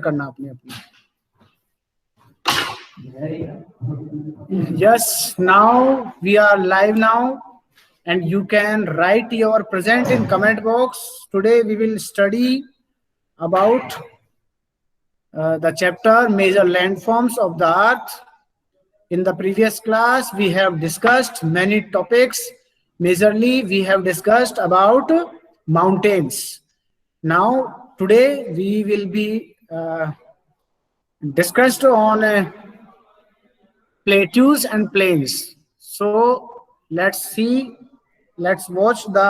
करना अपनी अपनी। Yes, now we are live now, and you can write your present in comment box. Today we will study about the chapter major landforms of the earth. In the previous class we have discussed many topics. Majorly we have discussed about mountains. Now today we will be discussed on plateaus and plains. So let's watch the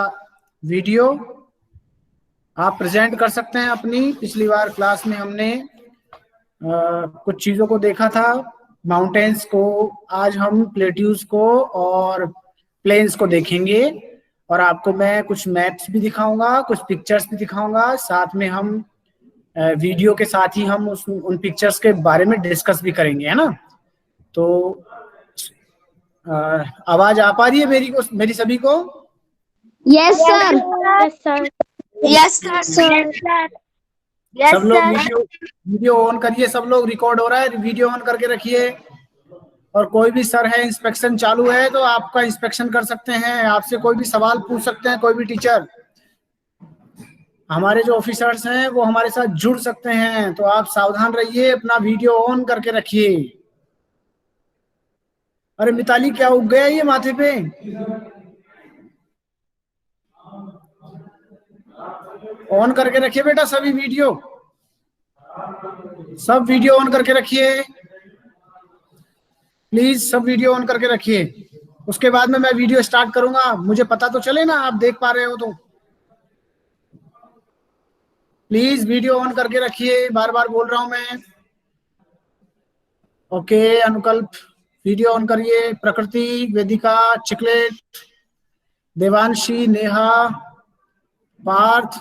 video. आप present कर सकते हैं अपनी। पिछली बार class में हमने कुछ चीजों को देखा था, माउंटेन्स को, आज हम प्लेट्यूज को और प्लेन्स को देखेंगे, और आपको मैं कुछ मैप्स भी दिखाऊंगा, कुछ पिक्चर्स भी दिखाऊंगा, साथ में हम वीडियो के साथ ही हम उन पिक्चर्स के बारे में डिस्कस भी करेंगे, है ना। तो आवाज आ पा रही है मेरी सभी को? Yes sir. Yes sir. Yes sir. सब लोग वीडियो ऑन करिए, सब लोग, रिकॉर्ड हो रहा है, वीडियो ऑन करके रखिए। और कोई भी सर है, इंस्पेक्शन चालू है तो आपका इंस्पेक्शन कर सकते हैं, आपसे कोई भी सवाल पूछ सकते हैं, कोई भी टीचर। हमारे जो ऑफिसर्स हैं वो हमारे साथ जुड़ सकते हैं, तो आप सावधान रहिए, अपना वीडियो ऑन करके रखिए। अरे मिताली, क्या उग गया ये माथे पे? ऑन करके रखिए बेटा सभी वीडियो, सब वीडियो ऑन करके रखिए प्लीज, सब वीडियो ऑन करके रखिए। उसके बाद में मैं वीडियो स्टार्ट करूंगा, मुझे पता तो चले ना आप देख पा रहे हो तो। प्लीज वीडियो ऑन करके रखिए, बार बार बोल रहा हूं मैं। ओके, अनुकल्प वीडियो ऑन करिए, प्रकृति, वेदिका, चिकलेट, देवांशी, नेहा, पार्थ,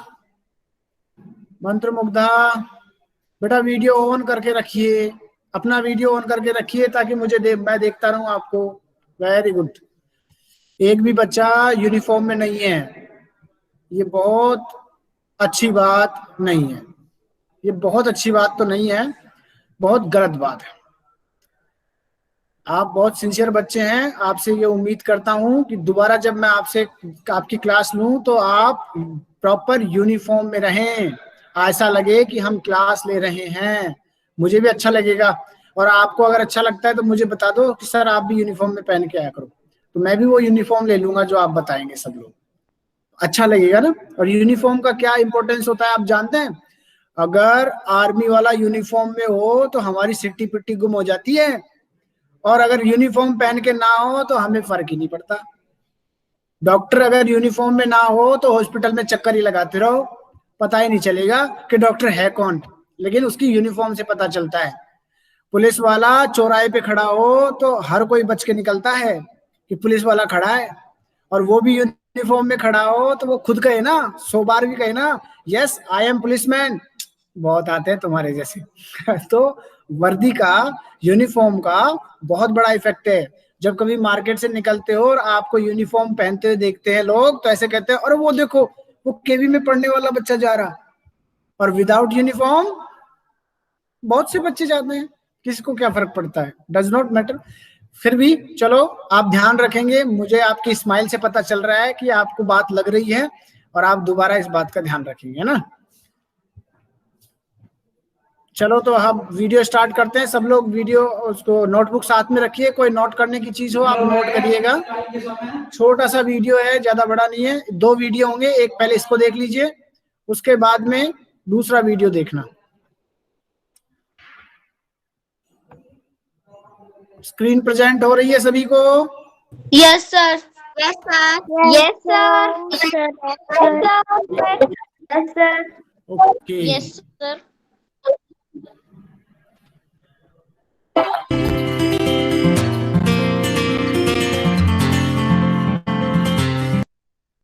मंत्रमुग्धा, बेटा वीडियो ऑन करके रखिए, अपना वीडियो ऑन करके रखिए ताकि मैं देखता रहूं आपको। Very good. एक भी बच्चा यूनिफॉर्म में नहीं है, ये बहुत अच्छी बात नहीं है, ये बहुत अच्छी बात तो नहीं है, बहुत गलत बात है। आप बहुत सिंसियर बच्चे हैं, आपसे ये उम्मीद करता हूं कि दोबारा जब मैं आपकी क्लास लूं तो आप प्रॉपर यूनिफॉर्म में रहें, ऐसा लगे कि हम क्लास ले रहे हैं, मुझे भी अच्छा लगेगा। और आपको अगर अच्छा लगता है तो मुझे बता दो कि सर आप भी यूनिफॉर्म में पहन के आया करो, तो मैं भी वो यूनिफॉर्म ले लूंगा जो आप बताएंगे, सब लोग, अच्छा लगेगा ना। और यूनिफॉर्म का क्या इंपॉर्टेंस होता है आप जानते हैं? अगर आर्मी वाला यूनिफॉर्म में हो तो हमारी सिट्टी पिट्टी गुम हो जाती है, और अगर यूनिफॉर्म पहन के ना हो तो हमें फर्क ही नहीं पड़ता। डॉक्टर अगर यूनिफॉर्म में ना हो तो हॉस्पिटल में चक्कर ही लगाते रहो, पता ही नहीं चलेगा कि डॉक्टर है कौन, लेकिन उसकी यूनिफॉर्म से पता चलता है। पुलिस वाला चौराहे पे खड़ा हो तो हर कोई बच के निकलता है कि पुलिस वाला खड़ा है, और वो भी यूनिफॉर्म में खड़ा हो तो वो खुद कहे ना, 100 बार भी कहे ना, यस आई एम पुलिसमैन। बहुत आते हैं तुम्हारे जैसे तो वर्दी का, यूनिफॉर्म का बहुत बड़ा इफेक्ट है। जब कभी मार्केट से निकलते हो और आपको यूनिफॉर्म पहनते हुए देखते हैं लोग, तो ऐसे कहते हैं अरे वो देखो, वो केवी में पढ़ने वाला बच्चा जा रहा। और विदाउट यूनिफॉर्म बहुत से बच्चे जाते हैं, किसको क्या फर्क पड़ता है, डज नॉट मैटर। फिर भी चलो, आप ध्यान रखेंगे, मुझे आपकी स्माइल से पता चल रहा है कि आपको बात लग रही है, और आप दोबारा इस बात का ध्यान रखेंगे, है ना। चलो तो हम वीडियो स्टार्ट करते हैं। सब लोग वीडियो, उसको नोटबुक साथ में रखिए, कोई नोट करने की चीज हो आप नोट करिएगा। छोटा सा वीडियो है, ज्यादा बड़ा नहीं है, 2 वीडियो होंगे, एक पहले इसको देख लीजिए, उसके बाद में दूसरा वीडियो देखना। स्क्रीन प्रेजेंट हो रही है सभी को? Yes sir. Yes sir. Yes sir. Yes sir. Okay, yes sir.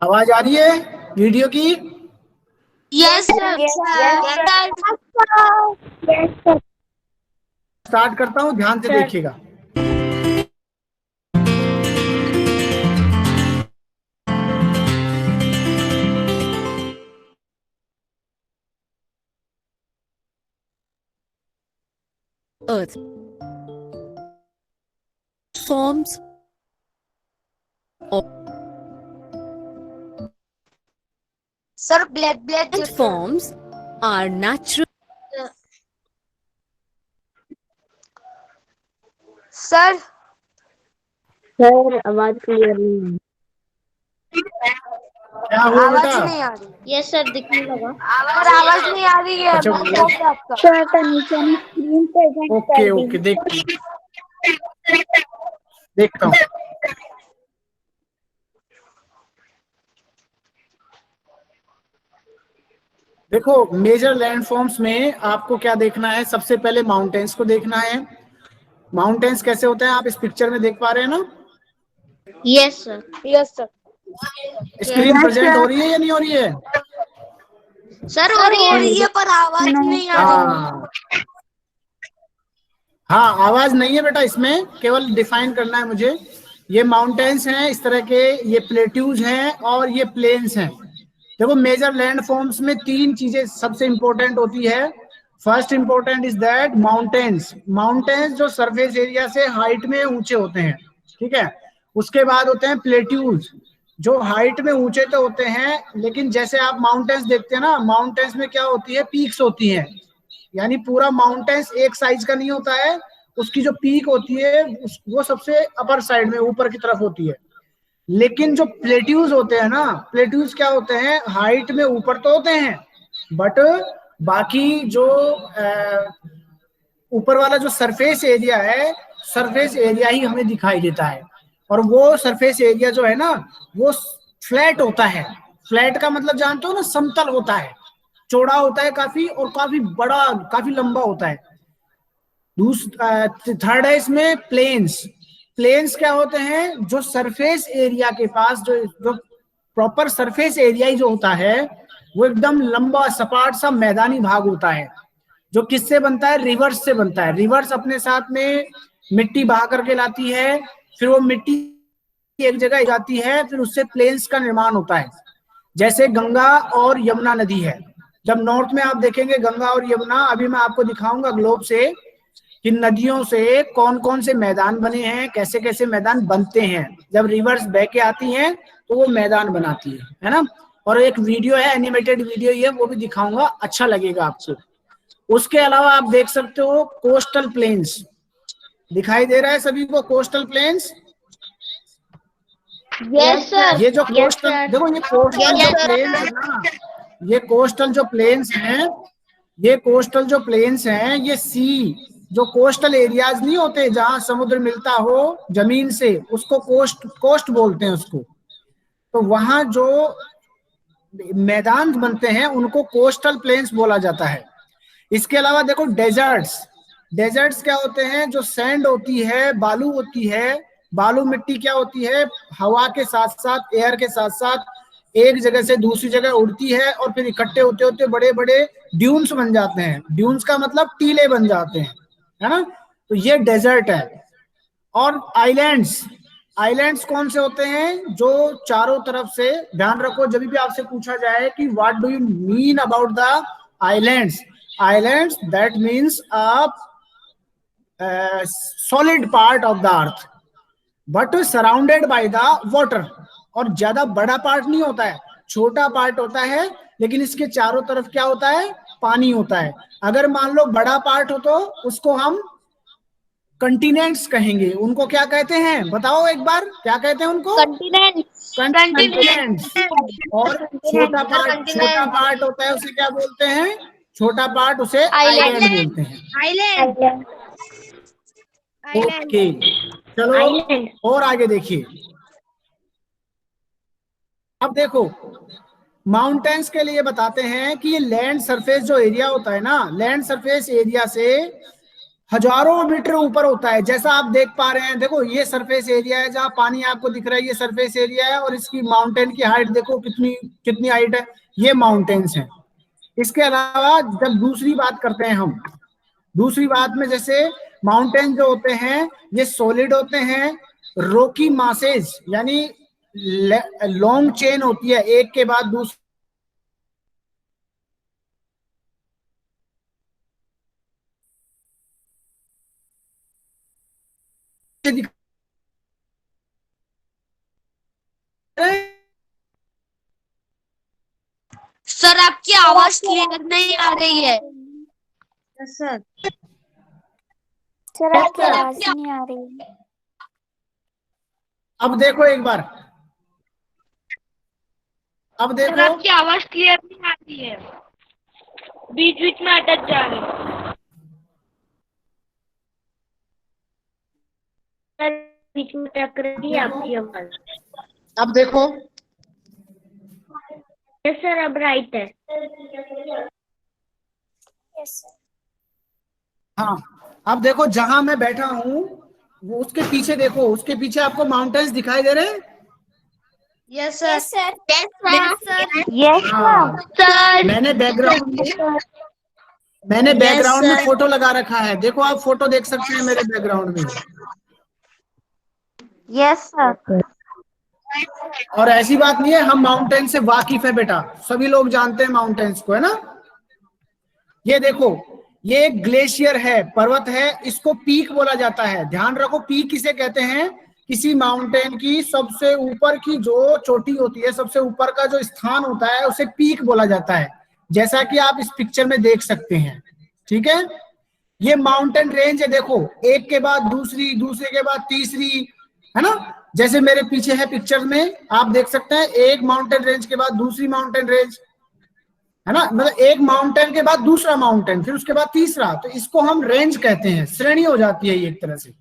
आवाज आ रही है वीडियो की? Yes sir. स्टार्ट करता हूँ, ध्यान से देखिएगा। Earth. Forms of Sir, black forms are natural. Sir, sir आवाज क्लियर नहीं है। क्या हुआ आवाज बेटा? नहीं आ रही। यस सर, दिखने लगा। सर, आवाज नहीं आ रही है। अच्छा, बंद हो गया आपका। थोड़ा सा नीचे ने स्क्रीन प्रेजेंट ओके कर ओके, दी। देखता हूँ। देखो, मेजर लैंडफॉर्म्स में आपको क्या देखना है? सबसे पहले माउंटेन्स को देखना है। माउंटेन्स कैसे होते हैं आप इस पिक्चर में देख पा रहे हैं ना? Yes sir. Yes sir. Screen Yes, present sir. हो रही है या नहीं हो रही है? सर हो सर, रही हो है। रही है पर आवाज नहीं आ रही। हाँ हाँ, आवाज नहीं है बेटा इसमें, केवल डिफाइन करना है मुझे। ये माउंटेन्स हैं इस तरह के, ये प्लेट्यूज हैं और ये प्लेन्स हैं। देखो, मेजर लैंड फॉर्म्स में तीन चीजें सबसे इंपॉर्टेंट होती है। First important is that mountains. Mountains जो सरफेस एरिया से हाइट में ऊंचे होते हैं, ठीक है। उसके बाद होते हैं प्लेट्यूज, जो हाइट में ऊंचे तो होते हैं, लेकिन जैसे आप माउंटेन्स देखते हैं ना, माउंटेन्स में क्या होती है? पीक्स होती हैं। यानी पूरा माउंटेन्स एक साइज का नहीं होता है, उसकी जो पीक होती है वो सबसे अपर साइड में ऊपर की तरफ होती है। लेकिन जो प्लेट्यूज होते हैं ना, प्लेट्यूज क्या होते हैं? हाइट में ऊपर तो होते हैं, बट बाकी जो ऊपर वाला जो सरफेस एरिया है, सरफेस एरिया ही हमें दिखाई देता है। और वो सरफेस एरिया जो है ना, वो फ्लैट होता है। फ्लैट का मतलब जानते हो ना? समतल होता है, चौड़ा होता है काफी, और काफी बड़ा, काफी लंबा होता है। थर्ड है इसमें प्लेन्स। प्लेन्स क्या होते हैं? जो सरफेस एरिया के पास जो प्रॉपर सरफेस एरिया ही जो होता है, वो एकदम लंबा सपाट सा मैदानी भाग होता है, जो किससे बनता है? रिवर्स से बनता है। रिवर्स अपने साथ में मिट्टी बहा करके लाती है, फिर वो मिट्टी एक जगह जाती है, फिर उससे प्लेन्स का निर्माण होता है। जैसे गंगा और यमुना नदी है, जब नॉर्थ में आप देखेंगे गंगा और यमुना, अभी मैं आपको दिखाऊंगा ग्लोब से कि नदियों से कौन कौन से मैदान बने हैं, कैसे कैसे मैदान बनते हैं। जब रिवर्स बह के आती हैं तो वो मैदान बनाती है ना। और एक वीडियो है, एनिमेटेड वीडियो ये, वो भी दिखाऊंगा, अच्छा लगेगा आपको। उसके अलावा आप देख सकते हो कोस्टल प्लेन्स। दिखाई दे रहा है सभी को कोस्टल प्लेन्स? Yes sir. ये जो यस कोस्टल, सर। देखो ये कोस्टल जो प्लेन्स है ना, ये कोस्टल जो प्लेन्स हैं, ये कोस्टल जो प्लेन्स हैं, ये सी, जो कोस्टल एरियाज नहीं होते जहां समुद्र मिलता हो जमीन से, उसको कोस्ट कोस्ट बोलते हैं उसको। तो वहां जो मैदान बनते हैं उनको कोस्टल प्लेन्स बोला जाता है। इसके अलावा देखो डेजर्ट्स। डेजर्ट्स क्या होते हैं? जो सैंड होती है, बालू होती है। बालू मिट्टी क्या होती है? हवा के साथ साथ, एयर के साथ साथ एक जगह से दूसरी जगह उड़ती है, और फिर इकट्ठे होते होते बड़े बड़े ड्यून्स बन जाते हैं। ड्यून्स का मतलब टीले बन जाते हैं, है ना। तो ये डेजर्ट है। और आइलैंड्स। आइलैंड्स कौन से होते हैं? जो चारों तरफ से, ध्यान रखो जब भी आपसे पूछा जाए कि what do you mean about the islands, islands that means a solid part of the earth but surrounded by the water. और ज्यादा बड़ा पार्ट नहीं होता है, छोटा पार्ट होता है, लेकिन इसके चारों तरफ क्या होता है? पानी होता है। अगर मान लो बड़ा पार्ट हो तो उसको हम कंटिनेंट्स कहेंगे। उनको क्या कहते हैं? बताओ एक बार, क्या कहते हैं उनको? कंटिनेंट। कंटिनेंट्स। और छोटा पार्ट होता है, उसे क्या बोलते हैं? छोटा पार्ट उसे आइलैंड बोलते हैं। आइलैंड। ओके, चलो और आगे देखिए। अब देखो, माउंटेन्स के लिए बताते हैं कि ये लैंड सरफेस जो एरिया होता है ना, लैंड सरफेस एरिया से हजारों मीटर ऊपर होता है। जैसा आप देख पा रहे हैं, देखो ये सरफेस एरिया है जहां पानी आपको दिख रहा है, ये सरफेस एरिया है, और इसकी माउंटेन की हाइट देखो कितनी कितनी हाइट है। ये माउंटेन्स हैं। इसके अलावा जब दूसरी बात करते हैं हम, दूसरी बात में जैसे माउंटेन जो होते हैं ये सॉलिड होते हैं, रॉकी मासेज यानी लॉन्ग चेन होती है, एक के बाद दूसरी दिख रहे हैं? सर आपकी आवाज क्लियर नहीं आ रही है। सर सर आपकी आवाज नहीं आ रही है। अब देखो एक बार, अब सर देखो। आपकी आवाज क्लियर नहीं आ रही है, बीच बीच में अटक जा रहे हैं। सर बीच में अटक रही है आपकी आवाज। अब देखो, यस सर, अब राइट है। हाँ अब देखो जहां मैं बैठा हूं वो उसके पीछे देखो, उसके पीछे आपको माउंटेन्स दिखाई दे रहे हैं? Yes sir. यस हाँ, सर मैंने Yes, बैकग्राउंड में sir. फोटो लगा रखा है, देखो आप फोटो देख सकते हैं मेरे बैकग्राउंड में। Yes sir. और ऐसी बात नहीं है, हम माउंटेन से वाकिफ है बेटा, सभी लोग जानते हैं माउंटेन्स को, है ना। ये देखो, ये एक ग्लेशियर है, पर्वत है, इसको पीक बोला जाता है। ध्यान रखो, पीक किसे कहते हैं? किसी माउंटेन की सबसे ऊपर की जो चोटी होती है, सबसे ऊपर का जो स्थान होता है, उसे पीक बोला जाता है, जैसा कि आप इस पिक्चर में देख सकते हैं। ठीक है, ये माउंटेन रेंज है, देखो एक के बाद दूसरी, दूसरे के बाद तीसरी, है ना। जैसे मेरे पीछे है पिक्चर में, आप देख सकते हैं एक माउंटेन रेंज के बाद दूसरी माउंटेन रेंज, है ना। मतलब एक माउंटेन के बाद दूसरा माउंटेन, फिर उसके बाद तीसरा, तो इसको हम रेंज कहते हैं, श्रेणी हो जाती है ये एक तरह से।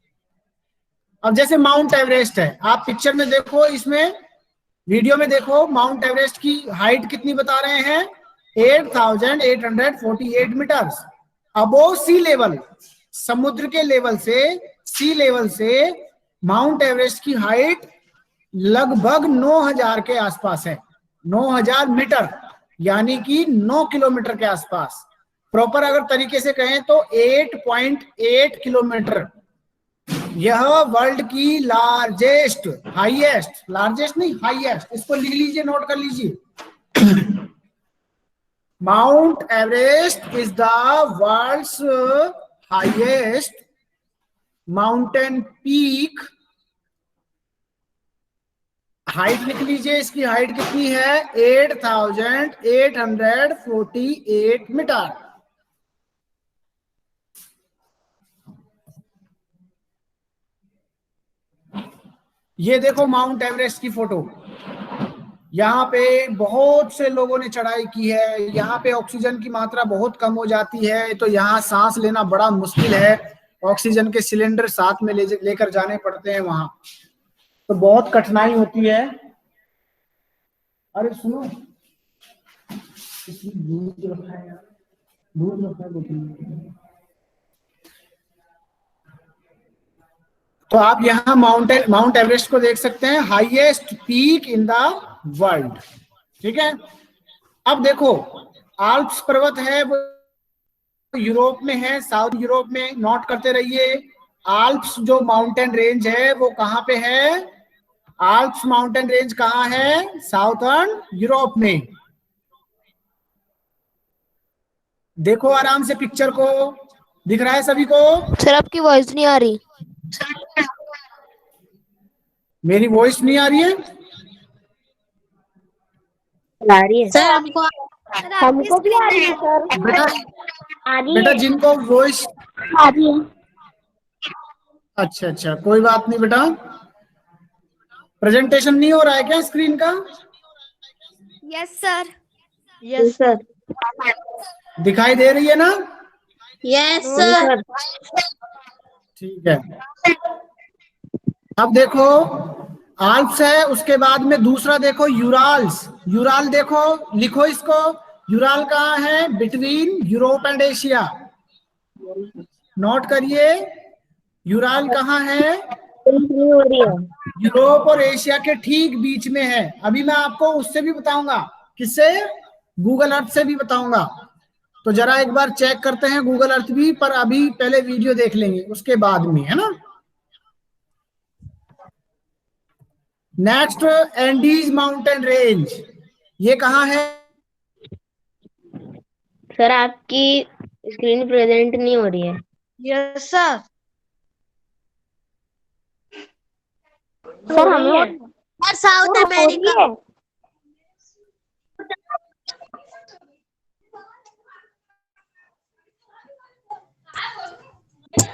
अब जैसे माउंट एवरेस्ट है, आप पिक्चर में देखो, इसमें वीडियो में देखो, माउंट एवरेस्ट की हाइट कितनी बता रहे हैं? 8,848 मीटर्स अबोव सी लेवल। समुद्र के लेवल से, सी लेवल से माउंट एवरेस्ट की हाइट लगभग 9,000 के आसपास है। 9,000 मीटर, यानी कि 9 किलोमीटर के आसपास। प्रॉपर अगर तरीके से कहें तो 8.8 किलोमीटर। यह वर्ल्ड की लार्जेस्ट, हाईएस्ट, लार्जेस्ट नहीं हाईएस्ट, इसको लिख लीजिए, नोट कर लीजिए। Mount Everest is the world's highest mountain peak. Height लिख लीजिए, इसकी हाइट कितनी है? 8,848 मीटर। ये देखो माउंट एवरेस्ट की फोटो। यहाँ पे बहुत से लोगों ने चढ़ाई की है, यहाँ पे ऑक्सीजन की मात्रा बहुत कम हो जाती है, तो यहाँ सांस लेना बड़ा मुश्किल है। ऑक्सीजन के सिलेंडर साथ में लेकर जाने पड़ते हैं वहां, तो बहुत कठिनाई होती है। अरे सुनो, दूध रखा है यार, दूध रखा है बोतल में। तो आप यहाँ माउंट एवरेस्ट को देख सकते हैं, highest peak in the world. ठीक है, अब देखो आल्प्स पर्वत है, वो यूरोप में है, साउथ यूरोप में। नोट करते रहिए, आल्प्स जो माउंटेन रेंज है वो कहाँ पे है? आल्प्स माउंटेन रेंज कहाँ है? साउथर्न यूरोप में। देखो आराम से पिक्चर को, दिख रहा है सभी को? सर आपकी वॉइस नहीं आ रही। मेरी वॉइस नहीं आ रही है? आ रही है। सर हमको हमको भी आ रही है सर। बेटा, आ रही बेटा है। जिनको वॉइस, आ रही है। अच्छा अच्छा, कोई बात नहीं बेटा। प्रेजेंटेशन नहीं हो रहा है क्या स्क्रीन का? Yes sir. Yes sir. दिखाई दे रही है ना? Yes sir. ठीक है, अब देखो आल्प्स है, उसके बाद में दूसरा देखो यूराल्स। यूराल देखो, लिखो इसको। यूराल कहाँ है? Between Europe and Asia. Note करिए, यूराल कहाँ है? नहीं हो रही है। यूरोप और एशिया के ठीक बीच में है। अभी मैं आपको उससे भी बताऊंगा, किससे? गूगल अर्थ से भी बताऊंगा। तो जरा एक बार चेक करते हैं गूगल अर्थ भी, पर अभी पहले वीडियो देख लेंगे उसके बाद में, है ना। नेक्स्ट, एंडीज माउंटेन रेंज, ये कहाँ है? सर आपकी स्क्रीन प्रेजेंट नहीं हो रही है। Yes sir. सर हमें और साउथ अमेरिका।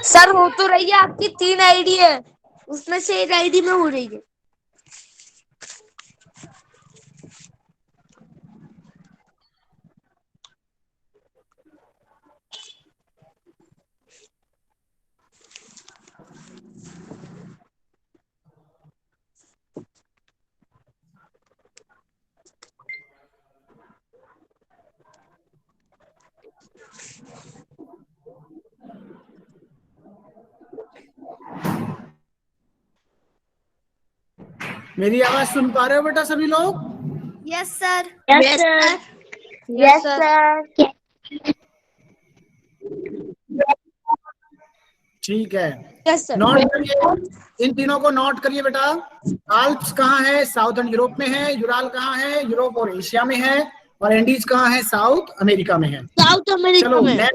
सर हो तो रही है, आपकी 3 आईडी है, उसमें से एक आईडी में हो रही है। मेरी आवाज सुन पा रहे हो बेटा सभी लोग? Yes sir. Yes sir. Yes sir. ठीक है, यस सर। नोट करिए, इन तीनों को नोट करिए बेटा। आल्प्स कहाँ है? साउथर्न यूरोप में है। यूराल कहाँ है? यूरोप और एशिया में है। और एंडीज कहाँ है? साउथ अमेरिका में है। साउथ अमेरिका चलो में।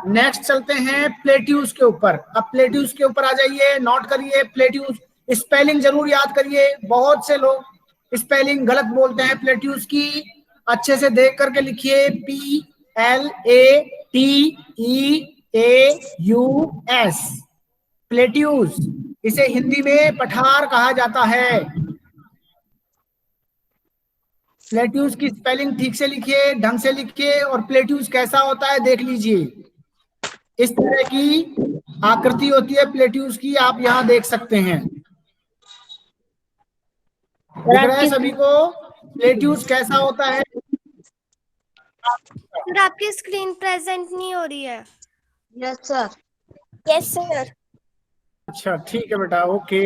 नेक्स्ट चलते हैं प्लेट्यूज के ऊपर। अब प्लेट्यूज के ऊपर आ जाइए, नोट करिए प्लेट्यूज। स्पेलिंग जरूर याद करिए, बहुत से लोग स्पेलिंग गलत बोलते हैं प्लेट्यूज की। अच्छे से देख करके लिखिए, PLATEUS, प्लेट्यूज। इसे हिंदी में पठार कहा जाता है। प्लेट्यूज की स्पेलिंग ठीक से लिखिए, ढंग से लिखिए, और प्लेट्यूज कैसा होता है देख लीजिए। इस तरह की आकृति होती है प्लेट्यूज की, आप यहाँ देख सकते हैं। दिख रहा है सभी को प्लेट्यूज कैसा होता है? सर आपकी स्क्रीन प्रेजेंट नहीं हो रही है। Yes sir. Yes sir. अच्छा ठीक है बेटा, ओके।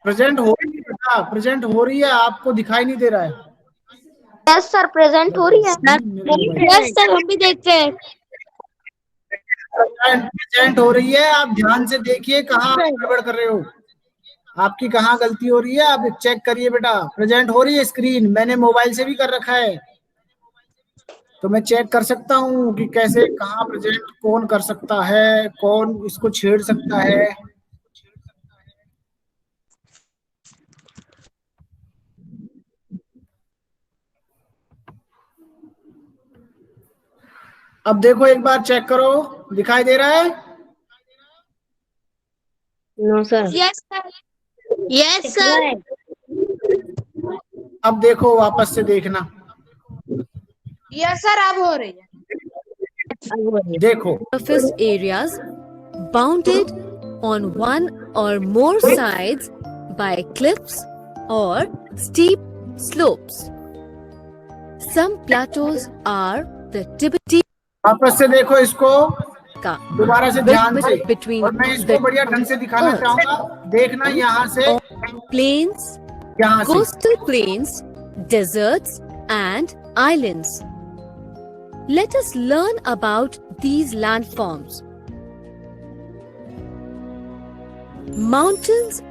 प्रेजेंट हो रही है बेटा, प्रेजेंट हो रही है, आपको दिखाई नहीं दे रहा है? यस सर प्रेजेंट हो रही है। यस सर, हम भी देखते हैं। प्रेजेंट हो रही है, आप ध्यान से देखिए कहाँ गड़बड़ कर रहे हो, आपकी कहाँ गलती हो रही है, आप चेक करिए बेटा। प्रेजेंट हो रही है स्क्रीन, मैंने मोबाइल से भी कर रखा है, तो मैं चेक कर सकता हूँ कि कैसे कहाँ प्रेजेंट कौन कर सकता है, कौन इसको छेड़ सकता है। अब देखो एक बार चेक करो, दिखाई दे रहा है? No sir. Yes sir. Yes sir. अब देखो वापस से देखना, यस सर, अब हो रही है। देखो surface areas bounded on one or more sides by cliffs or steep slopes. Some plateaus are the Tibetan वापस से देखो इसको, दोबारा से ध्यान से, between और मैं इसको the बढ़िया ढंग से दिखाना earth चाहूंगा। देखना यहाँ से, plains, यहाँ से। coastal plains, deserts, and islands. Let us learn about these landforms. Mountains.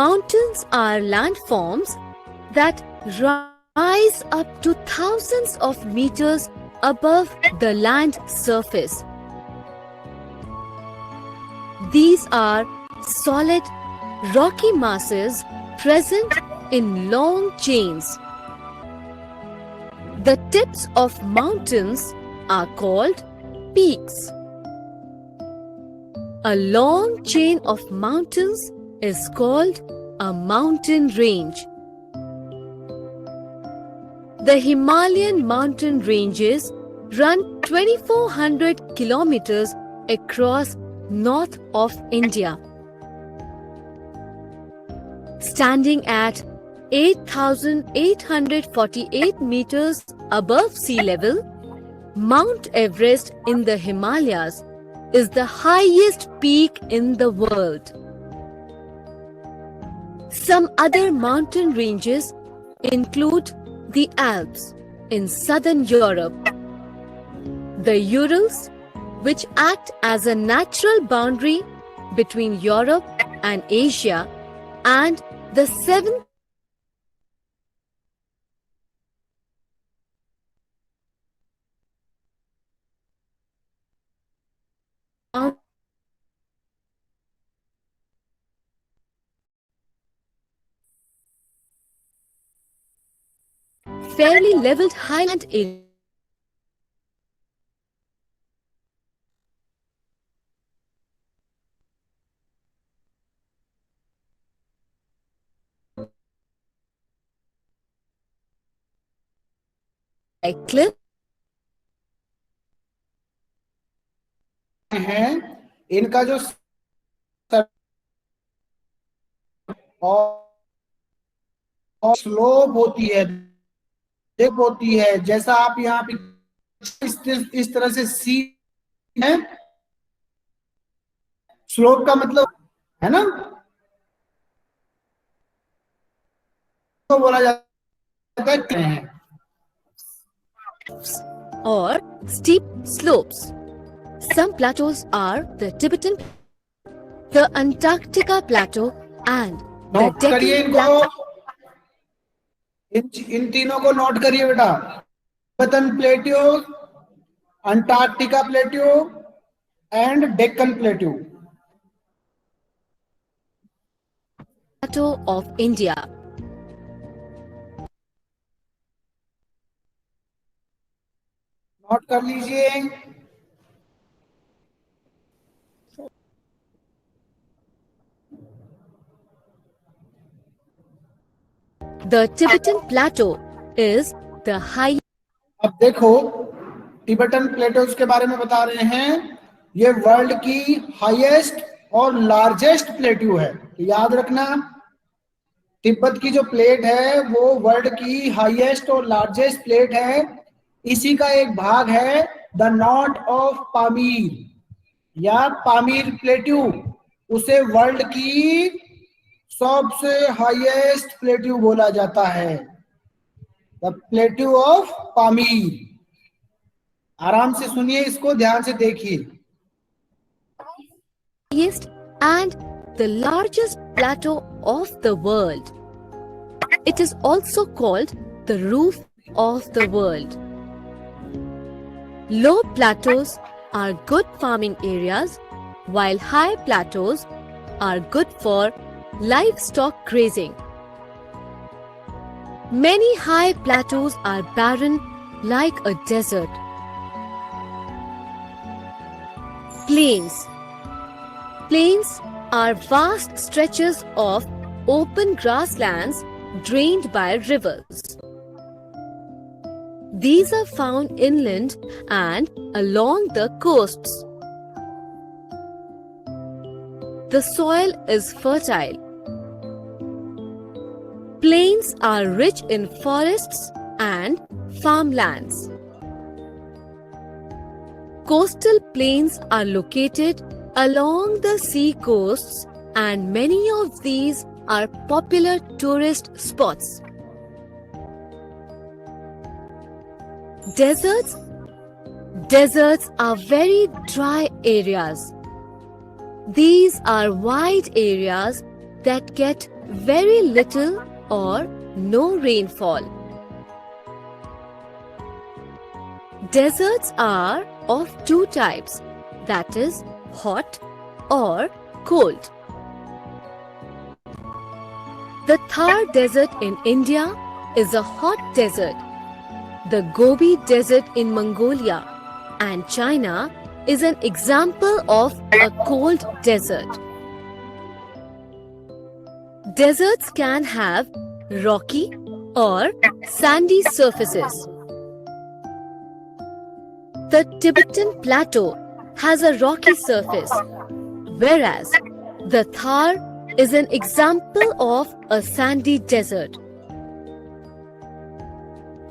Mountains are landforms that rise up to thousands of meters above the land surface. These are solid, rocky masses present in long chains. The tips of mountains are called peaks. A long chain of mountains is called a mountain range. The Himalayan mountain ranges run 2400 kilometers across north of India. Standing at 8,848 meters above sea level, Mount Everest in the Himalayas is the highest peak in the world. Some other mountain ranges include the Alps in southern Europe, the Urals, which act as a natural boundary between Europe and Asia, and the seven fairly leveled highland area like cliff हैं इनका जो और slope होती है, dip होती है, जैसा आप यहाँ पे इस तरह से सी है, स्लोप का मतलब है ना, तो बोला जाता है or steep slopes. Some plateaus are the Tibetan, the Antarctica Plateau, and the note करिए Deccan इनको, Plateau. इन तीनों को नोट करिए बेटा, Tibetan plateau, Antarctica plateau and Deccan plateau. Plateau of India. Note कर लीजिए। The Tibetan Plateau is the highest अब देखो टिबेटन प्लेटोज के बारे में बता रहे हैं, ये वर्ल्ड की हाईएस्ट और लार्जेस्ट प्लेट्यू है। तो याद रखना तिब्बत की जो प्लेट है वो वर्ल्ड की हाईएस्ट और लार्जेस्ट प्लेट है। इसी का एक भाग है द नॉट ऑफ पामीर या पामीर प्लेट्यू, उसे वर्ल्ड की सबसे हाईएस्ट प्लेट्यू बोला जाता है, द प्लेट्यू ऑफ पामीर। आराम से सुनिए, इसको ध्यान से देखिए। and the largest plateau of the world. It is also called the roof of the world. Low plateaus are good farming areas, while high plateaus are good for livestock grazing. Many high plateaus are barren like a desert. Plains. Plains are vast stretches of open grasslands drained by rivers. These are found inland and along the coasts. The soil is fertile. Plains are rich in forests and farmlands. Coastal plains are located along the sea coasts, and many of these are popular tourist spots. Deserts. Deserts are very dry areas. These are wide areas that get very little or no rainfall. Deserts are of two types, that is, hot or cold. The Thar Desert in India is a hot desert. The Gobi Desert in Mongolia and China is an example of a cold desert. Deserts can have rocky or sandy surfaces. The Tibetan Plateau has a rocky surface, whereas the Thar is an example of a sandy desert.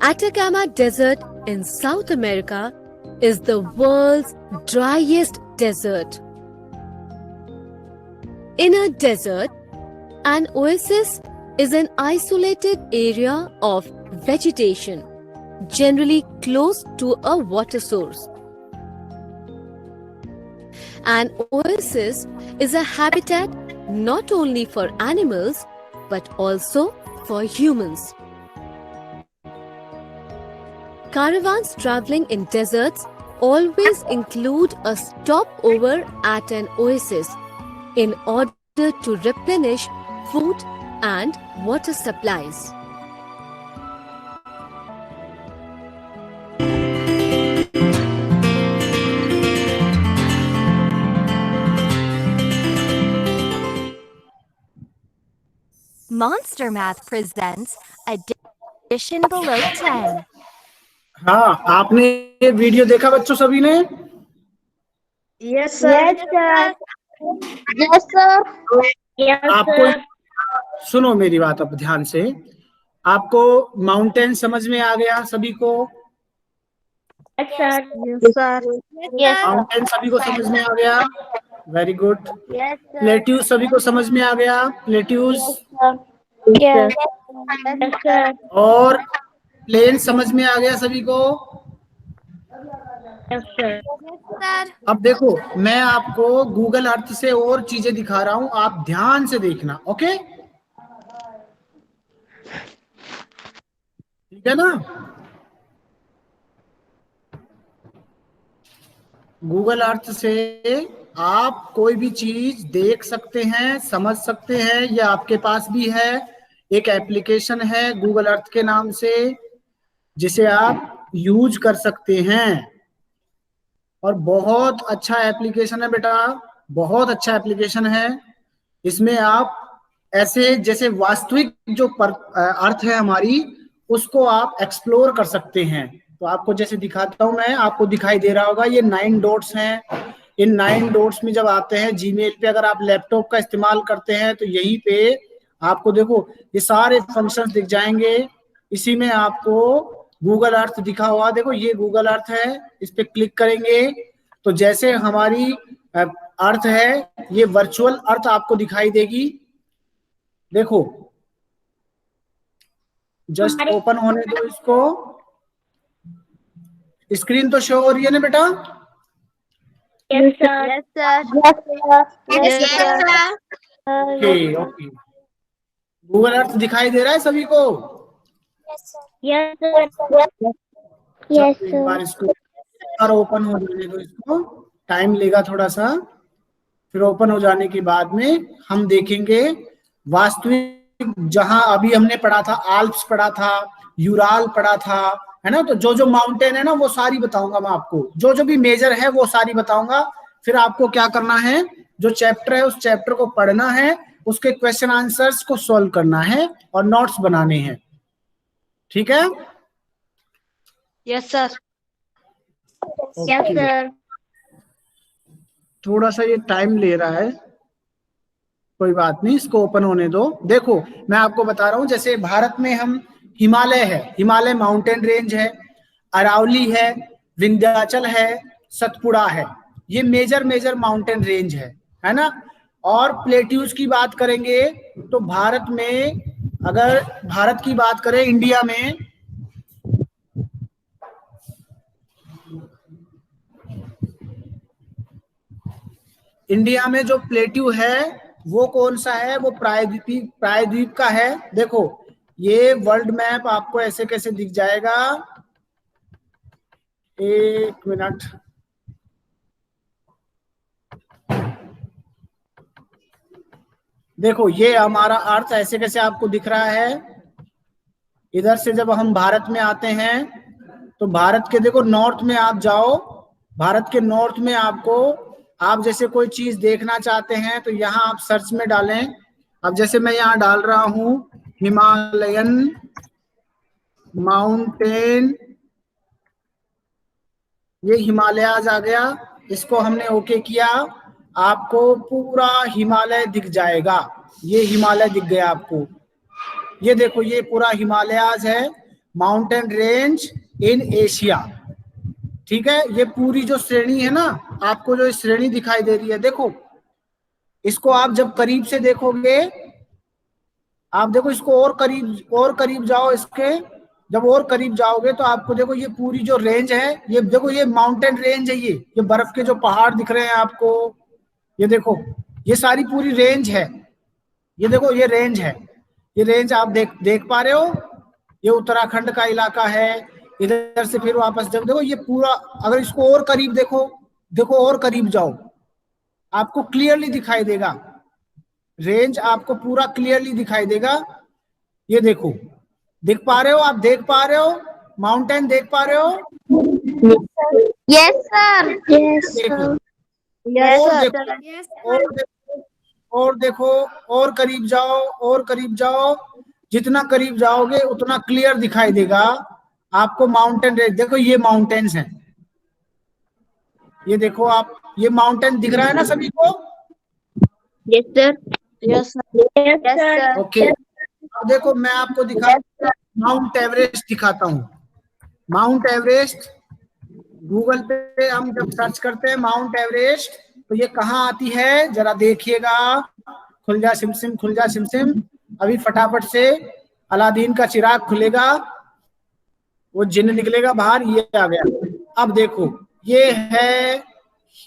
Atacama Desert in South America is the world's driest desert. In a desert, an oasis is an isolated area of vegetation, generally close to a water source. An oasis is a habitat not only for animals but also for humans. Caravans traveling in deserts always include a stopover at an oasis in order to replenish food and water supplies. Monster Math presents Addition Below 10. हाँ, आपने ये video देखा बच्चों सभी ने? Yes, sir. Yes, sir. आपको सुनो मेरी बात अब ध्यान से। आपको माउंटेन समझ में आ गया सभी को? Yes, sir. Yes, sir. Mountain सभी को समझ में आ गया? Very good. Yes, sir. Plateaus सभी को समझ में आ गया? Plateaus Yes, sir. और प्लेन समझ में आ गया सभी को? Yes, sir. Sir. अब देखो, मैं आपको गूगल अर्थ से और चीजें दिखा रहा हूं, आप ध्यान से देखना। ओके, ठीक है ना? गूगल अर्थ से आप कोई भी चीज देख सकते हैं, समझ सकते हैं। ये आपके पास भी है, एक एप्लीकेशन है गूगल अर्थ के नाम से, जिसे आप यूज कर सकते हैं। और बहुत अच्छा एप्लीकेशन है बेटा, बहुत अच्छा एप्लीकेशन है। इसमें आप ऐसे जैसे वास्तविक जो अर्थ है हमारी, उसको आप एक्सप्लोर कर सकते हैं। तो आपको जैसे दिखाता हूं मैं, आपको दिखाई दे रहा होगा ये 9 डॉट्स हैं। इन 9 डॉट्स में जब आते हैं जीमेल पे, अगर आप लैपटॉप का इस्तेमाल करते हैं तो यहीं पे आपको देखो ये सारे फंक्शंस दिख जाएंगे। इसी में आपको गूगल अर्थ दिखा हुआ, देखो ये गूगल अर्थ है। इस पे क्लिक करेंगे तो जैसे हमारी अर्थ है, ये वर्चुअल अर्थ आपको दिखाई देगी। देखो, जस्ट ओपन होने दो इसको। स्क्रीन तो शो हो रही है ना बेटा? Yes, sir. Yes, sir. Yes, sir. Okay okay, Google Earth दिखाई दे रहा है सभी को? Yes, sir. Yes, एक बार इसको और ओपन हो जाने दो, इसको टाइम लेगा थोड़ा सा। फिर ओपन हो जाने के बाद में हम देखेंगे वास्तविक, जहां अभी हमने पढ़ा था, आल्प्स पढ़ा था, यूराल पढ़ा था, है ना? तो जो जो माउंटेन है ना वो सारी बताऊंगा मैं आपको, जो जो भी मेजर है वो सारी बताऊंगा। फिर आपको क्या करना है, जो चैप्टर है उस चैप्टर को पढ़ना है, उसके क्वेश्चन आंसर्स को सॉल्व करना है और नोट्स बनाने हैं। ठीक है? Yes, sir. Yes, sir. थोड़ा सा ये टाइम ले रहा है, कोई बात नहीं, इसको ओपन होने दो। देखो, मैं आपको बता रहा हूं, जैसे भारत में हम हिमालय है, हिमालय माउंटेन रेंज है, अरावली है, विंध्याचल है, सतपुड़ा है। ये मेजर माउंटेन रेंज है ना? और प्लेट्यूज की बात करेंगे तो भारत में, अगर भारत की बात करें, इंडिया में जो प्लेट्यू है वो कौन सा है? वो प्रायद्वीप का है। देखो, ये वर्ल्ड मैप आपको ऐसे कैसे दिख जाएगा, एक मिनट। देखो, ये हमारा अर्थ ऐसे कैसे आपको दिख रहा है। इधर से जब हम भारत में आते हैं तो भारत के, देखो नॉर्थ में आप जाओ, भारत के नॉर्थ में आपको, आप जैसे कोई चीज देखना चाहते हैं तो यहाँ आप सर्च में डालें। अब जैसे मैं यहाँ डाल रहा हूं हिमालयन माउंटेन, ये हिमालयाज आ गया, इसको हमने ओके किया, आपको पूरा हिमालय दिख जाएगा। ये हिमालय दिख गया आपको, ये देखो, ये पूरा हिमालयाज है, माउंटेन रेंज इन एशिया। ठीक है? ये पूरी जो श्रेणी है ना, आपको जो श्रेणी दिखाई दे रही है, देखो इसको आप जब करीब से देखोगे, आप देखो इसको और करीब जाओ इसके, जब और करीब जाओगे तो आपको देखो ये पूरी जो रेंज है, ये देखो ये माउंटेन रेंज है, ये बर्फ के जो पहाड़ दिख रहे हैं आपको, ये देखो ये सारी पूरी रेंज है। ये देखो ये रेंज है, ये रेंज आप देख पा रहे हो, ये उत्तराखंड का इलाका है। इधर से फिर वापस देखो ये पूरा, अगर इसको और करीब देखो और करीब जाओ, आपको क्लियरली दिखाई देगा, रेंज आपको पूरा क्लियरली दिखाई देगा। ये देखो, दिख पा रहे हो आप? देख पा रहे हो माउंटेन? देख पा रहे हो? Yes, sir. Yes, देखो, sir. Yes, और sir. देखो, Yes, और देखो, और देखो, और करीब जाओ, और करीब जाओ। जितना करीब जाओगे उतना क्लियर दिखाई देगा आपको माउंटेन रेंज। देखो ये माउंटेन्स हैं, ये देखो आप, ये माउंटेन दिख रहा है ना सभी को? Yes, sir. Yes, sir. Yes, sir. Okay, अब देखो मैं आपको माउंट एवरेस्ट दिखाता हूँ। माउंट एवरेस्ट गूगल पे हम जब सर्च करते हैं माउंट एवरेस्ट, तो ये कहाँ आती है जरा देखिएगा। खुल जा सिमसिम, खुल जा सिमसिम। अभी फटाफट से अलादीन का चिराग खुलेगा, वो जिन्न निकलेगा बाहर। ये आ गया। अब देखो, ये है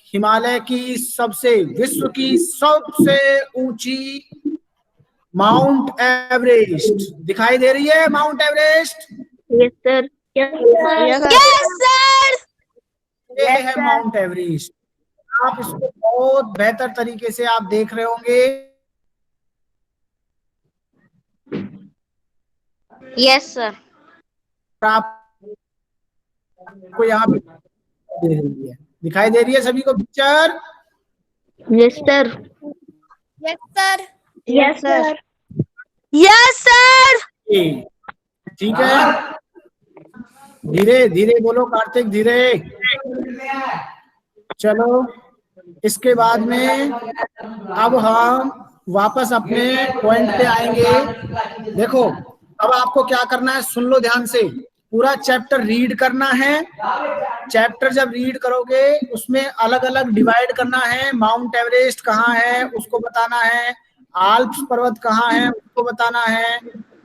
हिमालय की सबसे, विश्व की सबसे ऊंची माउंट एवरेस्ट। दिखाई दे रही है mount Everest? Yes, sir. Yes, sir. Yes, sir. ये है माउंट एवरेस्ट। आप इसको बहुत बेहतर तरीके से आप देख रहे होंगे। Yes, sir. आपको यहाँ पे दिखाई दे रही है सभी को picture? Yes, sir. Yes, sir. Yes, sir. Yes, sir. ठीक है, धीरे धीरे बोलो कार्तिक, धीरे। चलो, इसके बाद में अब हम वापस अपने पॉइंट पे आएंगे। देखो, अब आपको क्या करना है, सुन लो ध्यान से। पूरा चैप्टर रीड करना है। चैप्टर जब रीड करोगे उसमें अलग अलग डिवाइड करना है। माउंट एवरेस्ट कहाँ है उसको बताना है, आल्प्स पर्वत कहाँ है उसको बताना है,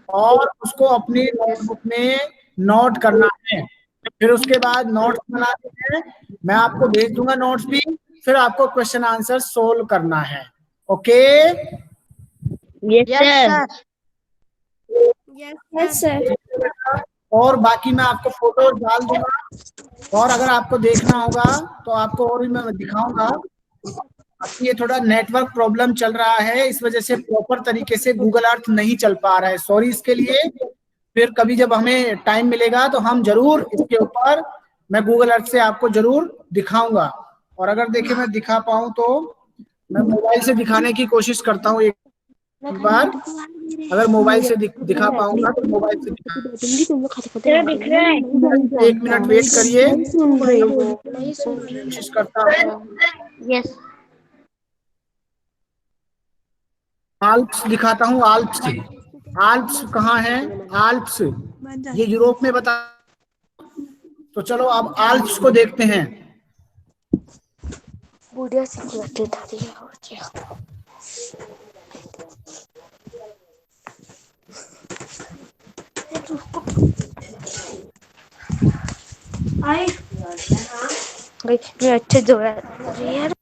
और उसको अपनी नोटबुक में नोट करना है। फिर उसके बाद नोट्स बनाते हैं, मैं आपको भेज दूंगा नोट्स भी। फिर आपको क्वेश्चन आंसर सोल्व करना है। Okay? Yes, sir. Yes, sir. और बाकी मैं आपको फोटो डाल दूंगा, और अगर आपको देखना होगा तो आपको और भी मैं दिखाऊंगा। ये थोड़ा नेटवर्क प्रॉब्लम चल रहा है, इस वजह से प्रॉपर तरीके से गूगल अर्थ नहीं चल पा रहा है। सॉरी इसके लिए। फिर कभी जब हमें टाइम मिलेगा तो हम जरूर इसके ऊपर, मैं गूगल अर्थ से आपको जरूर दिखाऊंगा। और अगर देखिए मैं दिखा पाऊं तो मैं मोबाइल से दिखाने की कोशिश करता हूँ एक बार। अगर मोबाइल से दिखा पाऊंगा तो मोबाइल से दिख रहा है। 1 मिनट वेट करिए, कोशिश करता हूँ। Yes. आल्प्स दिखाता हूँ। आल्प्स, आल्प्स कहाँ है? आल्प्स ये यूरोप में बता। तो चलो अब आल्प्स को देखते हैं। बुढ़िया सिक्योरिटी था ये। आई अच्छे जोड़ा यार।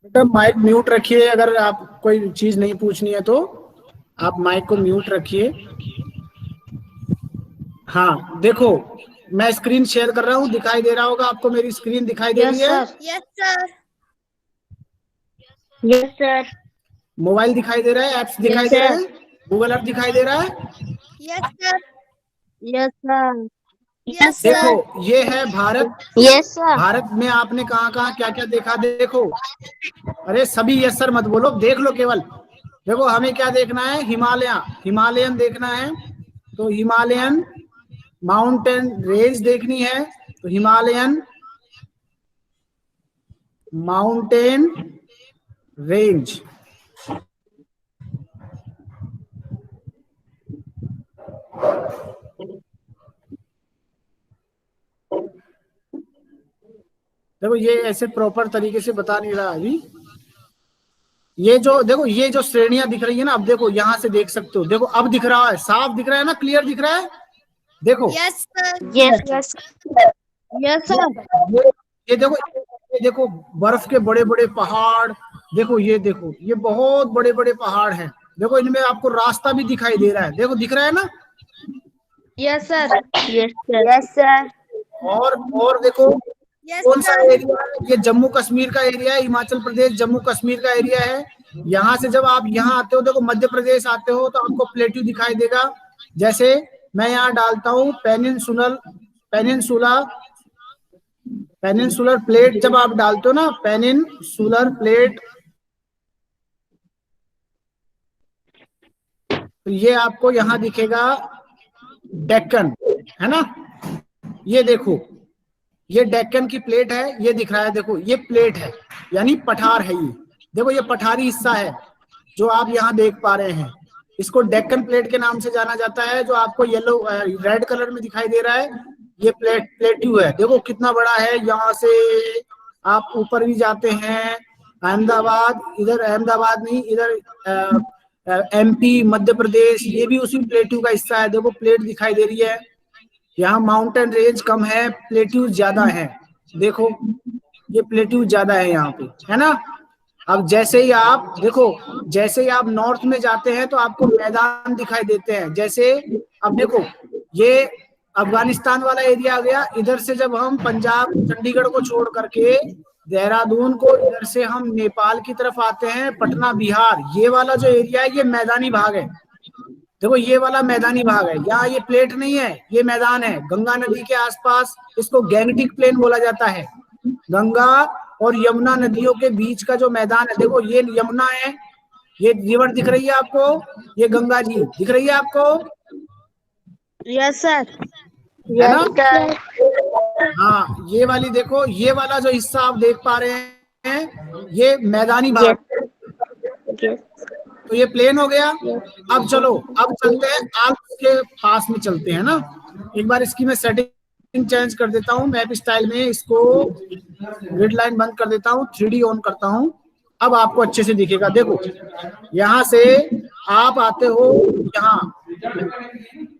बेटा माइक म्यूट रखिए, अगर आप कोई चीज नहीं पूछनी है तो आप माइक को म्यूट रखिए। हाँ देखो, मैं स्क्रीन शेयर कर रहा हूँ, दिखाई दे रहा होगा आपको, मेरी स्क्रीन दिखाई दे रही है? Yes sir. Yes, sir. Mobile दिखाई दे रहा है, एप्स दिखाई दे रहे हैं, गूगल अर्थ दिखाई दे रहा है? Yes sir. Yes, sir. Yes sir. देखो ये है भारत। Yes sir. भारत में आपने कहाँ कहाँ क्या क्या देखा? देखो, अरे सभी यस सर मत बोलो, देख लो केवल। देखो हमें क्या देखना है, हिमालयन देखना है, तो हिमालयन माउंटेन रेंज देखनी है, तो हिमालयन माउंटेन रेंज। देखो ये ऐसे प्रॉपर तरीके से बता नहीं रहा अभी। ये जो देखो, ये जो श्रेणियां दिख रही है ना, अब देखो यहाँ से देख सकते हो। देखो अब दिख रहा है, साफ दिख रहा है ना, क्लियर दिख रहा है? देखो yes sir. Yes. Yes Yes, sir. ये देखो, ये देखो बर्फ के बड़े बड़े पहाड़। देखो ये देखो, ये बहुत बड़े बड़े पहाड़ हैं। देखो इनमें आपको रास्ता भी दिखाई दे रहा है। देखो दिख रहा है ना? Yes sir. Yes, sir. Yes sir. और देखो यस कौन सा सर। एरिया है? ये जम्मू कश्मीर का एरिया है, हिमाचल प्रदेश जम्मू कश्मीर का एरिया है। यहाँ से जब आप यहाँ आते हो, देखो मध्य प्रदेश आते हो तो आपको प्लेट्यू दिखाई देगा। जैसे मैं यहाँ डालता हूँ पेनिनसुलर पेनिनसुलर प्लेट जब आप डालते हो ना, पेनिनसुलर प्लेट, तो ये आपको यहाँ दिखेगा डेक्कन, है ना। ये देखो, ये डेक्कन की प्लेट है, ये दिख रहा है, देखो ये प्लेट है, यानी पठार है। ये देखो, ये पठारी हिस्सा है जो आप यहाँ देख पा रहे हैं। इसको डेक्कन प्लेट के नाम से जाना जाता है। जो आपको येलो रेड कलर में दिखाई दे रहा है, ये प्लेट्यू है। देखो कितना बड़ा है। यहाँ से आप ऊपर भी जाते हैं, अहमदाबाद, इधर अहमदाबाद नहीं, इधर एमपी, मध्य प्रदेश, ये भी उसी प्लेट्यू का हिस्सा है। देखो प्लेट दिखाई दे रही है। यहाँ माउंटेन रेंज कम है, प्लेट्यू ज्यादा है। देखो ये प्लेट्यू ज्यादा है यहाँ पे, है ना। अब जैसे ही आप देखो, जैसे ही आप नॉर्थ में जाते हैं तो आपको मैदान दिखाई देते हैं। जैसे अब देखो, ये अफगानिस्तान वाला एरिया आ गया। इधर से जब हम पंजाब, चंडीगढ़ को छोड़ करके देहरादून को, इधर से हम नेपाल की तरफ आते हैं, पटना, बिहार, ये वाला जो एरिया है ये मैदानी भाग है। देखो ये वाला मैदानी भाग है। यहाँ ये प्लेट नहीं है, ये मैदान है। गंगा नदी के आसपास इसको गैंगटिक प्लेन बोला जाता है। गंगा और यमुना नदियों के बीच का जो मैदान है, देखो ये यमुना है, ये रिवर दिख रही है आपको, ये गंगा जी दिख रही है आपको। Yes sir. है ना। हाँ, ये वाली देखो, ये वाला जो हिस्सा आप देख पा रहे हैं, ये मैदानी भाग, तो ये प्लेन हो गया। अब चलो, अब चलते हैं आल्प्स के पास में चलते हैं ना। एक बार इसकी मैं सेटिंग चेंज कर देता हूँ मैप स्टाइल में। इसको ग्रिड लाइन बंद कर देता हूँ, 3D ऑन करता हूँ। अब आपको अच्छे से दिखेगा। देखो यहाँ से आप आते हो यहाँ,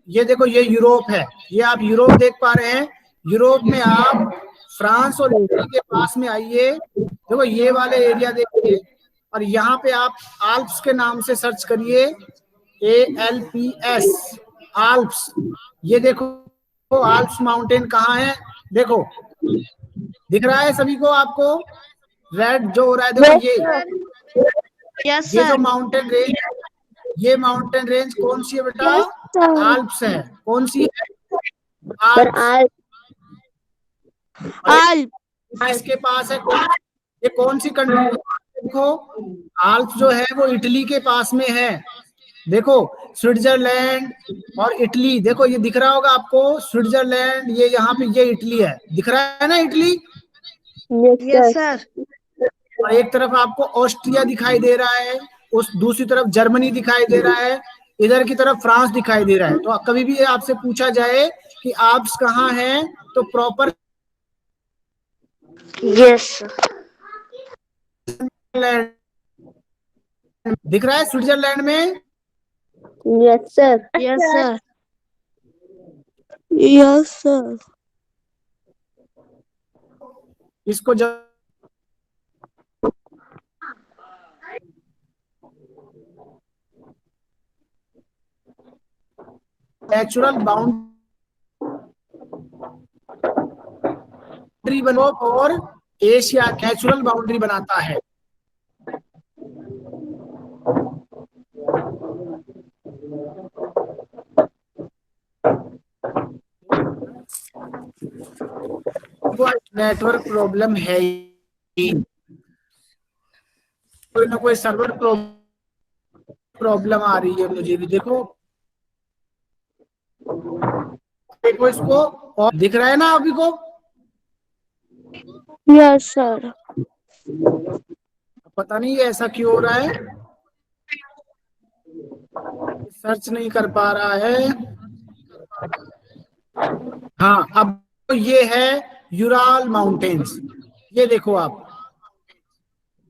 ये देखो ये यूरोप है, ये आप यूरोप देख पा रहे हैं। यूरोप में आप फ्रांस और इटली के पास में आइए। देखो ये वाले एरिया देखिए, और यहाँ पे आप आल्प्स के नाम से सर्च करिए, ALPS, आल्प्स। ये देखो आल्प्स माउंटेन कहाँ है, देखो दिख रहा है सभी को आपको, रेड जो हो रहा है। देखो ये जो माउंटेन रेंज, ये माउंटेन रेंज कौन सी है बेटा? आल्प्स है। कौन सी है? आल्प्स। इसके पास है ये कौन सी कंट्री? देखो आल्प्स जो है वो इटली के पास में है। देखो स्विट्जरलैंड और इटली, देखो ये दिख रहा होगा आपको, स्विट्जरलैंड, ये यहाँ पे ये इटली है, दिख रहा है ना इटली। Yes sir. और एक तरफ आपको ऑस्ट्रिया दिखाई दे रहा है, उस दूसरी तरफ जर्मनी दिखाई दे रहा है, इधर की तरफ फ्रांस दिखाई दे रहा है। तो कभी भी आपसे पूछा जाए कि आल्प्स कहाँ हैं, तो प्रॉपर यस दिख रहा है स्विट्जरलैंड में। Yes sir. Yes sir. Yes sir. इसको जब नेचुरल बाउंड्री बनो, और एशिया नेचुरल बाउंड्री बनाता है। नेटवर्क प्रॉब्लम है ही, कोई ना कोई सर्वर प्रॉब्लम आ रही है मुझे भी। देखो देखो इसको, और दिख रहा है ना अभी को? Yes sir. पता नहीं ऐसा क्यों हो रहा है, सर्च नहीं कर पा रहा है। हाँ, अब ये है यूराल माउंटेन्स। ये देखो आप,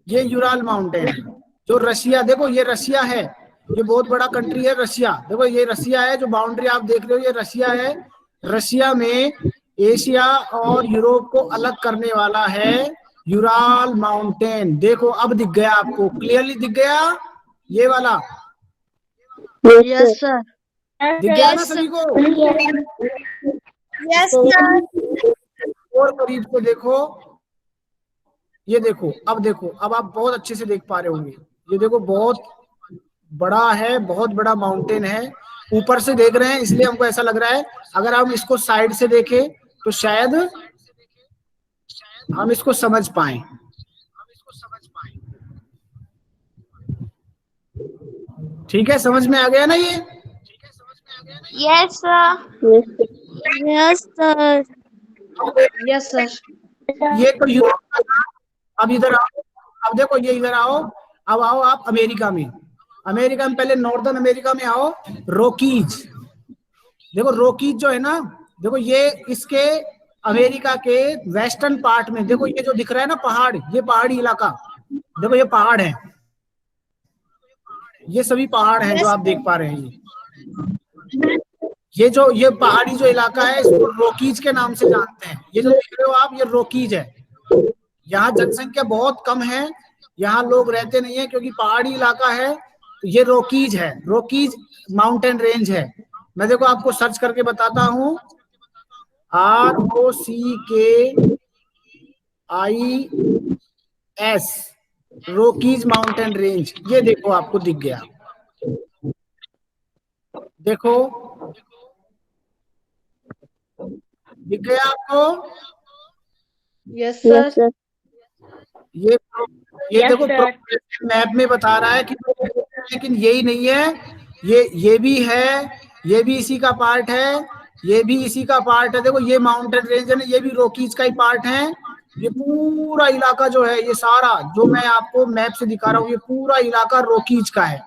ये यूराल माउंटेन है जो रशिया, देखो ये रशिया है, ये बहुत बड़ा कंट्री है रशिया। देखो ये रशिया है, जो बाउंड्री आप देख रहे हो ये रशिया है। रशिया में एशिया और यूरोप को अलग करने वाला है यूराल माउंटेन। देखो अब दिख गया आपको, क्लियरली दिख गया ये वाला। Yes sir. दिख गया ना सभी को? Yes sir. और करीब से देखो, ये देखो, अब देखो, अब आप बहुत अच्छे से देख पा रहे होंगे। ये देखो बहुत बड़ा है, बहुत बड़ा माउंटेन है। ऊपर से देख रहे हैं इसलिए हमको ऐसा लग रहा है। अगर हम इसको साइड से देखें, तो शायद हम इसको समझ पाए। ठीक है, समझ में आ गया ना ये? Yes sir. Yes, sir. Yes sir. Yes sir. ये तो यूरोप का था। अब इधर आओ, अब देखो ये इधर आओ, अब आओ आप अमेरिका में। अमेरिका में पहले नॉर्दर्न अमेरिका में आओ। रॉकीज, देखो रॉकीज जो है ना, देखो ये इसके अमेरिका के वेस्टर्न पार्ट में, देखो ये जो दिख रहा है ना पहाड़, ये पहाड़ी इलाका, देखो ये पहाड़ है, ये सभी पहाड़ हैं जो आप देख पा रहे हैं। ये पहाड़ी जो इलाका है इसको रॉकीज के नाम से जानते हैं। ये जो देख रहे हो आप, ये रॉकीज है। यहाँ जनसंख्या बहुत कम है, यहाँ लोग रहते नहीं है क्योंकि पहाड़ी इलाका है। तो ये रॉकीज है, रॉकीज माउंटेन रेंज है। मैं देखो आपको सर्च करके बताता हूँ, ROCKIS, रॉकीज माउंटेन रेंज। ये देखो आपको दिख गया, देखो दिख गया आपको? Yes Yes, sir. sir. ये Yes, देखो sir. प्रोग्रेसिव मैप में बता रहा है कि, लेकिन यही नहीं है, ये भी है, ये भी इसी का पार्ट है, ये भी इसी का पार्ट है। देखो ये माउंटेन रेंज है ना, ये भी रॉकीज का ही पार्ट है। ये पूरा इलाका जो है, ये सारा जो मैं आपको मैप से दिखा रहा हूँ, ये पूरा इलाका रॉकीज का है।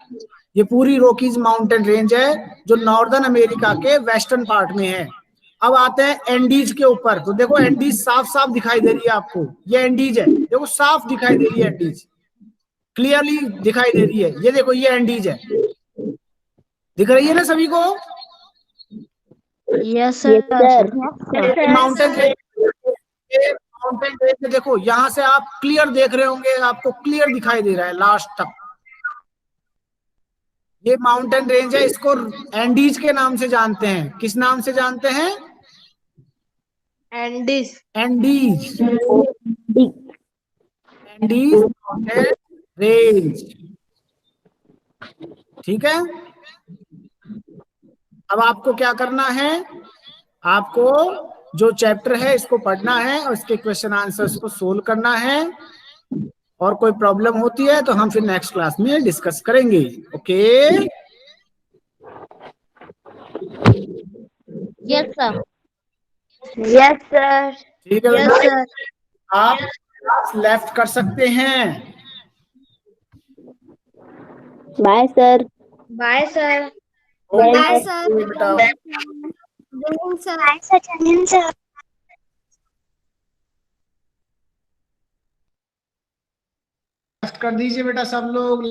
ये पूरी रॉकीज माउंटेन रेंज है जो नॉर्दर्न अमेरिका के वेस्टर्न पार्ट में है। अब आते हैं एंडीज के ऊपर। तो देखो एंडीज साफ साफ दिखाई दे रही है आपको, ये एंडीज है, देखो साफ दिखाई दे रही है एंडीज, क्लियरली दिखाई दे रही है। ये देखो ये एंडीज है, दिख रही है ना सभी को? Yes Yes, sir. sir. Mountain range में देखो, यहाँ से आप क्लियर देख रहे होंगे, आपको क्लियर दिखाई दे रहा है लास्ट तक। ये माउंटेन रेंज है, इसको एंडीज के नाम से जानते हैं। किस नाम से जानते हैं? Andes. Andes, Andes mountain range. ठीक है, अब आपको क्या करना है, आपको जो चैप्टर है इसको पढ़ना है और इसके क्वेश्चन आंसर्स को सोल्व करना है। और कोई प्रॉब्लम होती है तो हम फिर नेक्स्ट क्लास में डिस्कस करेंगे। Okay, yes sir. Yes, sir. ठीक है यस बेटा, सर। आप क्लास लेफ्ट कर सकते हैं। Bye, sir. Bye sir. Okay sir. बेटा, लेफ्ट कर दीजिए बेटा सब लोग।